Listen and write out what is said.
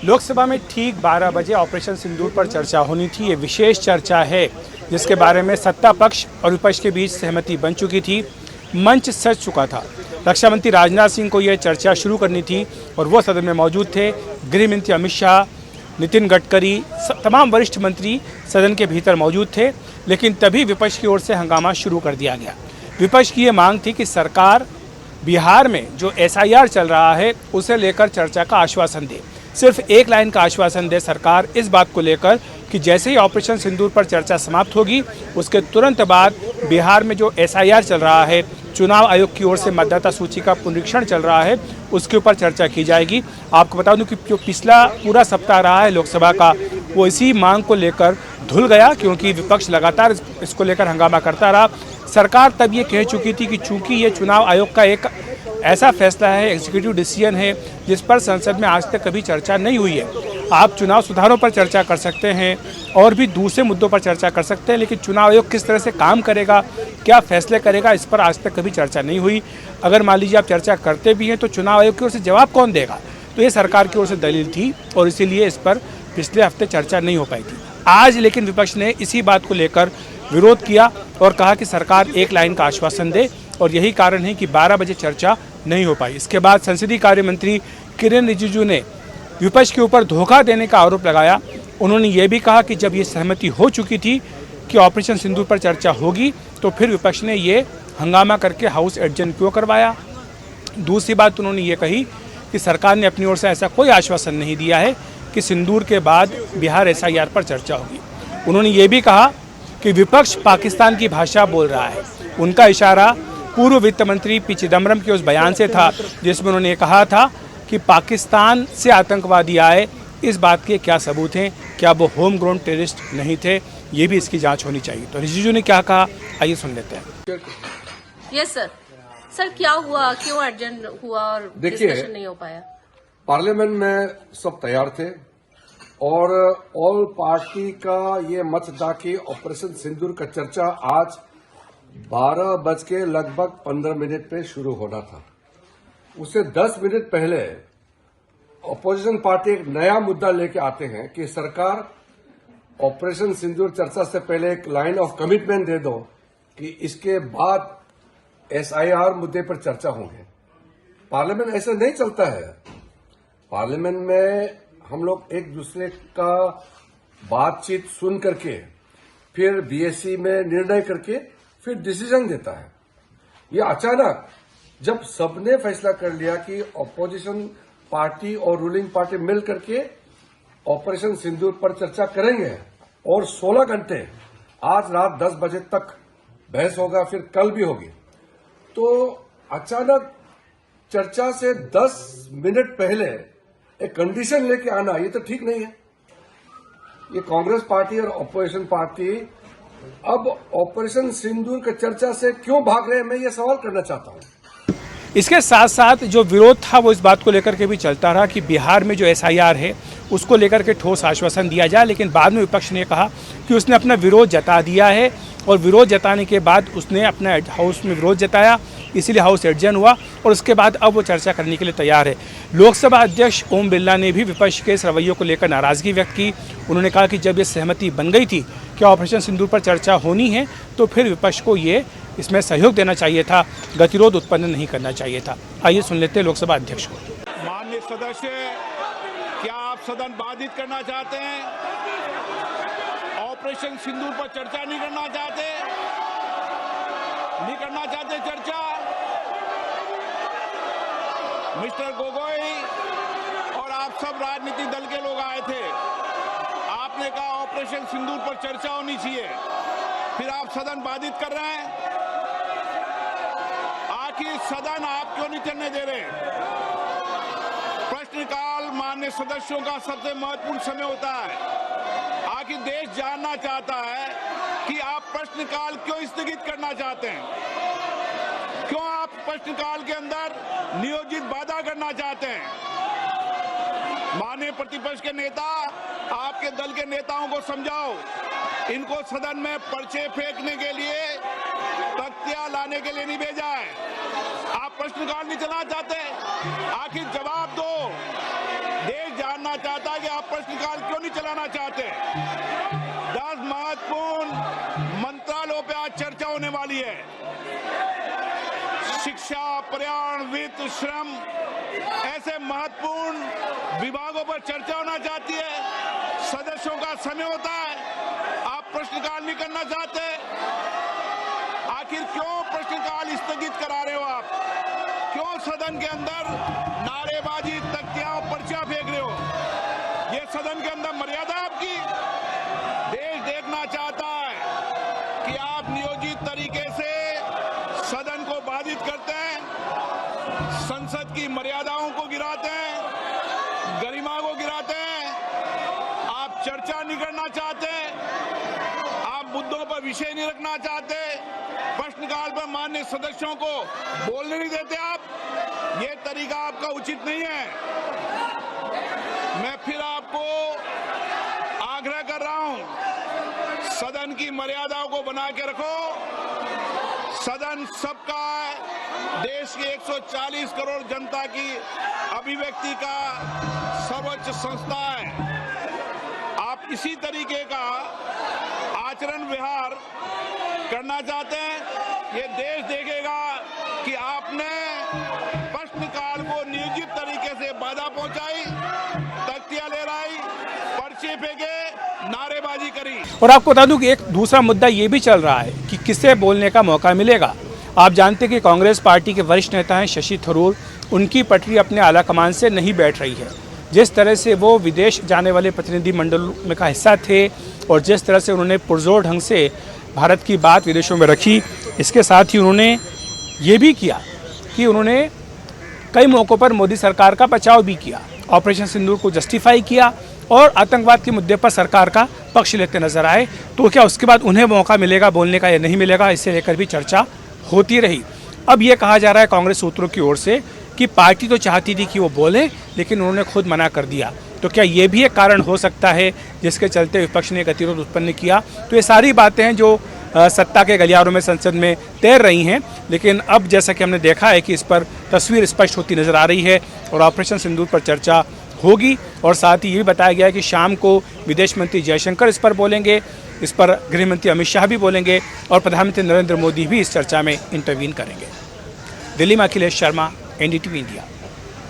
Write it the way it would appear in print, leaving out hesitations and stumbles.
लोकसभा में ठीक 12 बजे ऑपरेशन सिंदूर पर चर्चा होनी थी। ये विशेष चर्चा है जिसके बारे में सत्ता पक्ष और विपक्ष के बीच सहमति बन चुकी थी। मंच सज चुका था। रक्षा मंत्री राजनाथ सिंह को यह चर्चा शुरू करनी थी और वो सदन में मौजूद थे। गृह मंत्री अमित शाह, नितिन गडकरी, तमाम वरिष्ठ मंत्री सदन के भीतर मौजूद थे, लेकिन तभी विपक्ष की ओर से हंगामा शुरू कर दिया गया। विपक्ष की ये मांग थी कि सरकार बिहार में जो SIR चल रहा है उसे लेकर चर्चा का आश्वासन दे। सिर्फ एक लाइन का आश्वासन दे सरकार इस बात को लेकर कि जैसे ही ऑपरेशन सिंदूर पर चर्चा समाप्त होगी उसके तुरंत बाद बिहार में जो SIR चल रहा है, चुनाव आयोग की ओर से मतदाता सूची का पुनरीक्षण चल रहा है, उसके ऊपर चर्चा की जाएगी। आपको बता दूं कि जो पिछला पूरा सप्ताह रहा है लोकसभा का, वो इसी मांग को लेकर धुल गया, क्योंकि विपक्ष लगातार इसको लेकर हंगामा करता रहा। सरकार तब ये कह चुकी थी कि चूंकि ये चुनाव आयोग का एक ऐसा फैसला है, एग्जीक्यूटिव डिसीजन है, जिस पर संसद में आज तक कभी चर्चा नहीं हुई है। आप चुनाव सुधारों पर चर्चा कर सकते हैं और भी दूसरे मुद्दों पर चर्चा कर सकते हैं, लेकिन चुनाव आयोग किस तरह से काम करेगा, क्या फैसले करेगा, इस पर आज तक कभी चर्चा नहीं हुई। अगर मान लीजिए आप चर्चा करते भी हैं तो चुनाव आयोग की ओर से जवाब कौन देगा? तो ये सरकार की ओर से दलील थी और इसीलिए इस पर पिछले हफ्ते चर्चा नहीं हो पाई थी। आज लेकिन विपक्ष ने इसी बात को लेकर विरोध किया और कहा कि सरकार एक लाइन का आश्वासन दे, और यही कारण है कि 12 बजे चर्चा नहीं हो पाई। इसके बाद संसदीय कार्य मंत्री किरेन रिजिजू ने विपक्ष के ऊपर धोखा देने का आरोप लगाया। उन्होंने ये भी कहा कि जब ये सहमति हो चुकी थी कि ऑपरेशन सिंदूर पर चर्चा होगी तो फिर विपक्ष ने ये हंगामा करके हाउस एडजर्न क्यों करवाया। दूसरी बात उन्होंने ये कही कि सरकार ने अपनी ओर से ऐसा कोई आश्वासन नहीं दिया है कि सिंदूर के बाद बिहार SIR पर चर्चा होगी। उन्होंने ये भी कहा कि विपक्ष पाकिस्तान की भाषा बोल रहा है। उनका इशारा पूर्व वित्त मंत्री पी चिदम्बरम के उस बयान से था जिसमें उन्होंने कहा था कि पाकिस्तान से आतंकवादी आए, इस बात के क्या सबूत हैं? क्या वो होम ग्रोन टेररिस्ट नहीं थे? ये भी इसकी जांच होनी चाहिए। तो रिजिजू ने क्या कहा, आइए सुन लेते हैं। Yes sir. सर क्या हुआ, क्यों एडजर्न हुआ और डिस्कशन नहीं हो पाया? पार्लियामेंट में सब तैयार थे और ऑल पार्टी का ये मत था कि ऑपरेशन सिंदूर का चर्चा आज 12:15 पे शुरू होना था। उससे 10 मिनट पहले अपोजिशन पार्टी एक नया मुद्दा लेके आते हैं कि सरकार ऑपरेशन सिंदूर चर्चा से पहले एक लाइन ऑफ कमिटमेंट दे दो कि इसके बाद SIR मुद्दे पर चर्चा होंगे। पार्लियामेंट ऐसा नहीं चलता है। पार्लियामेंट में हम लोग एक दूसरे का बातचीत सुन करके फिर BSC में निर्णय करके फिर डिसीजन देता है। ये अचानक जब सबने फैसला कर लिया कि ऑपोजिशन पार्टी और रूलिंग पार्टी मिल करके ऑपरेशन सिंदूर पर चर्चा करेंगे और 16 घंटे आज रात 10 बजे तक बहस होगा, फिर कल भी होगी, तो अचानक चर्चा से 10 मिनट पहले एक कंडीशन लेके आना, ये तो ठीक नहीं है। ये कांग्रेस पार्टी और ऑपोजिशन पार्टी अब ऑपरेशन सिंदूर की चर्चा से क्यों भाग रहे हैं, मैं ये सवाल करना चाहता हूं। इसके साथ साथ जो विरोध था वो इस बात को लेकर के भी चलता रहा कि बिहार में जो SIR है उसको लेकर के ठोस आश्वासन दिया जाए, लेकिन बाद में विपक्ष ने कहा कि उसने अपना विरोध जता दिया है और विरोध जताने के बाद उसने अपना हाउस में विरोध जताया, इसीलिए हाउस एडजर्न हुआ और उसके बाद अब वो चर्चा करने के लिए तैयार है। लोकसभा अध्यक्ष ओम बिरला ने भी विपक्ष के इस रवैये को लेकर नाराजगी व्यक्त की। उन्होंने कहा कि जब ये सहमति बन गई थी कि ऑपरेशन सिंदूर पर चर्चा होनी है तो फिर विपक्ष को ये इसमें सहयोग देना चाहिए था, गतिरोध उत्पन्न नहीं करना चाहिए था। आइए सुन लेते हैं लोकसभा अध्यक्ष को। माननीय सदस्य, क्या आप सदन बाधित करना चाहते हैं? ऑपरेशन सिंदूर पर चर्चा नहीं करना चाहते? नहीं करना चाहते चर्चा? मिस्टर गोगोई और आप सब राजनीतिक दल के लोग आए थे, आपने कहा ऑपरेशन सिंदूर पर चर्चा होनी चाहिए, फिर आप सदन बाधित कर रहे हैं। आखिर सदन आप क्यों नहीं चलने दे रहे? प्रश्नकाल माननीय सदस्यों का सबसे महत्वपूर्ण समय होता है। आखिर देश जानना चाहता है कि आप प्रश्नकाल क्यों स्थगित करना चाहते हैं, क्यों आप प्रश्नकाल के अंदर नियोजित बाधा करना चाहते हैं। माननीय प्रतिपक्ष के नेता, आपके दल के नेताओं को समझाओ, इनको सदन में पर्चे फेंकने के लिए, तख्तियां लाने के लिए नहीं भेजा है। आप प्रश्नकाल नहीं चलाना चाहते, आखिर जवाब दो। देश देश जानना चाहता है कि आप प्रश्नकाल क्यों नहीं चलाना चाहते। 10 महत्वपूर्ण मंत्रालयों पे आज चर्चा होने वाली है। शिक्षा, पर्यावरण, वित्त, श्रम, ऐसे महत्वपूर्ण विभागों पर चर्चा होना चाहती है। सदस्यों का समय होता है, आप प्रश्नकाल नहीं करना चाहते। आखिर क्यों प्रश्नकाल स्थगित करा रहे हो आप? क्यों सदन के अंदर नारेबाजी, तख्तियां, पर्चियां फेंक रहे हो? ये सदन के अंदर मर्यादा आपकी? देश देखना चाहता है कि आप नियोजित तरीके से सदन को बाधित करते हैं, संसद की मर्यादाओं को गिराते हैं, गरिमा को गिराते हैं। आप चर्चा नहीं करना चाहते, आप मुद्दों पर विषय नहीं रखना चाहते, प्रश्नकाल पर माननीय सदस्यों को बोलने नहीं देते आप। ये तरीका आपका उचित नहीं है। मैं फिर आपको आग्रह कर रहा हूं, सदन की मर्यादाओं को बना के रखो। सदन सबका है, देश की 140 करोड़ जनता की अभिव्यक्ति का सर्वोच्च संस्था है। आप इसी तरीके का आचरण व्यवहार करना चाहते हैं, ये देश देखेगा कि आपने प्रश्नकाल को नियोजित तरीके से बाधा पहुंचाई, तख्तियां लहराई, पर्चे फेंके, नारेबाजी करी। और आपको बता दूं कि एक दूसरा मुद्दा ये भी चल रहा है कि किसे बोलने का मौका मिलेगा। आप जानते हैं कि कांग्रेस पार्टी के वरिष्ठ नेता हैं शशि थरूर, उनकी पटरी अपने आला कमान से नहीं बैठ रही है। जिस तरह से वो विदेश जाने वाले प्रतिनिधिमंडल में का हिस्सा थे और जिस तरह से उन्होंने पुरजोर ढंग से भारत की बात विदेशों में रखी, इसके साथ ही उन्होंने ये भी किया कि उन्होंने कई मौक़ों पर मोदी सरकार का बचाव भी किया, ऑपरेशन सिंदूर को जस्टिफाई किया और आतंकवाद के मुद्दे पर सरकार का पक्ष लेते नजर आए। तो क्या उसके बाद उन्हें मौका मिलेगा बोलने का या नहीं मिलेगा, इसे लेकर भी चर्चा होती रही। अब ये कहा जा रहा है कांग्रेस सूत्रों की ओर से कि पार्टी तो चाहती थी कि वो बोलें, लेकिन उन्होंने खुद मना कर दिया। तो क्या ये भी एक कारण हो सकता है जिसके चलते विपक्ष ने गतिरोध उत्पन्न किया? तो ये सारी बातें हैं जो सत्ता के गलियारों में संसद में तैर रही हैं, लेकिन अब जैसा कि हमने देखा है कि इस पर तस्वीर स्पष्ट होती नजर आ रही है और ऑपरेशन सिंदूर पर चर्चा होगी। और साथ ही ये भी बताया गया है कि शाम को विदेश मंत्री जयशंकर इस पर बोलेंगे, इस पर गृह मंत्री अमित शाह भी बोलेंगे और प्रधानमंत्री नरेंद्र मोदी भी इस चर्चा में इंटरवीन करेंगे। दिल्ली में अखिलेश शर्मा, NDTV इंडिया।